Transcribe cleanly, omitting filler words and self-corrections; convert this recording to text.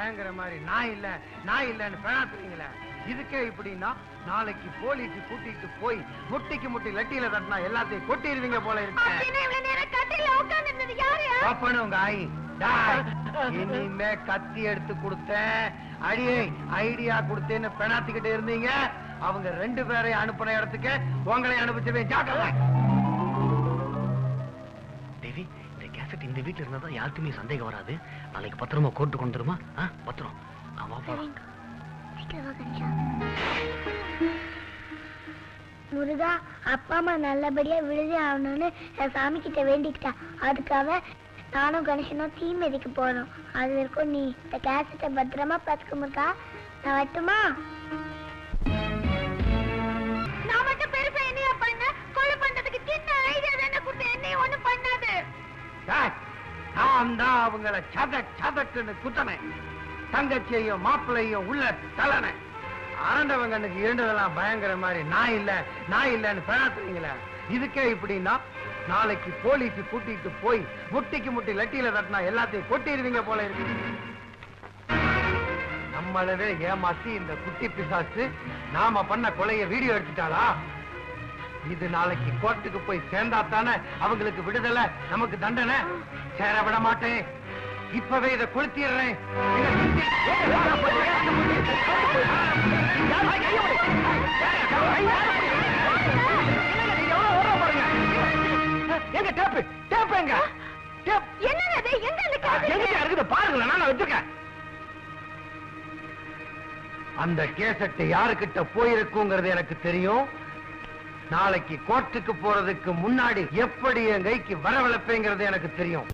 பயங்கர மாதிரி நான் இல்லன்னு பேசுறீங்களே, இதுக்கே இப்படின்னா நாளைக்கு போலீஸ் கூட்டிட்டு போய் முட்டிக்கு முட்டி லட்டியில தட்டினா எல்லாத்தையும் கொட்டிடுவீங்க போல இருக்கு. உங்க ஆயி இனிமே கத்தி எடுத்து கொடுத்தேன், அடியே ஐடியா கொடுத்தேன்னு பெணாத்திக்கிட்டு இருந்தீங்க. அவங்க 2 பேரையும் அனுப்பின இடத்துக்கு உங்களை அனுப்பிச்சவே ஜாக்கிரதை. தேவி, இந்த கேசட் இந்த வீட்டுல இருந்தா தான் யாருக்குமே சந்தேகம் வராது. நாளைக்கு பத்திரமா கோர்ட்டு கொண்டு வருமா? பத்திரம். முருகா, அப்பா அம்மா நல்லபடியா விழுதி ஆகணும்னு சாமி கிட்ட வேண்டிக்கிட்டா. அதுக்காக நானும் கணேசனும் தீ மிதிக்க போறோம். அது வரைக்கும் நீ இந்த கேசட்டை பத்திரமா பாத்துக்க முருகா. நான் வரட்டுமா? நான் மட்டும் பெருசா என்னையா பண்ண? கொலை பண்றதுக்கு சின்ன ஐடியா தானே கொடுத்த, என்னையும் ஒண்ணும் பண்ணாது. நான் தான் அவங்கள சதக்குன்னு குத்தனை, தங்கச்சியையும் மாப்பிள்ளையும் உள்ள தலனை. ஆண்டவங்கனுக்கு இருந்ததெல்லாம் பயங்கர மாதிரி நான் இல்லன்னு பேசுறீங்களே, இதுக்கே இப்படின்னா நாளைக்கு போலீஸ் கூட்டிட்டு போய் முட்டிக்கு முட்டி லட்டியில தட்டினா எல்லாத்தையும் கொட்டிடுவீங்க போல இருக்கு. நம்மளவே ஏமாத்தி இந்த குட்டி பிசாசு நாம பண்ண கொலைய வீடியோ எடுத்துட்டாளா? இது நாளைக்கு கோர்ட்டுக்கு போய் சேர்ந்தா தானே அவங்களுக்கு விடுதலை, நமக்கு தண்டனை. சேர விட மாட்டேன், இப்பவே இதை கொளுத்திடுறேன். எங்க டேப்பு டேப் எங்க இருக்குது பாருங்களேன், நான் வச்சிருக்கேன். அந்த கேசட் யாருக்கிட்ட போயிருக்குங்கிறது எனக்கு தெரியும். நாளைக்கு கோர்ட்டுக்கு போறதுக்கு முன்னாடி எப்படி என் கைக்கு வரவழைப்பேங்கிறது எனக்கு தெரியும்.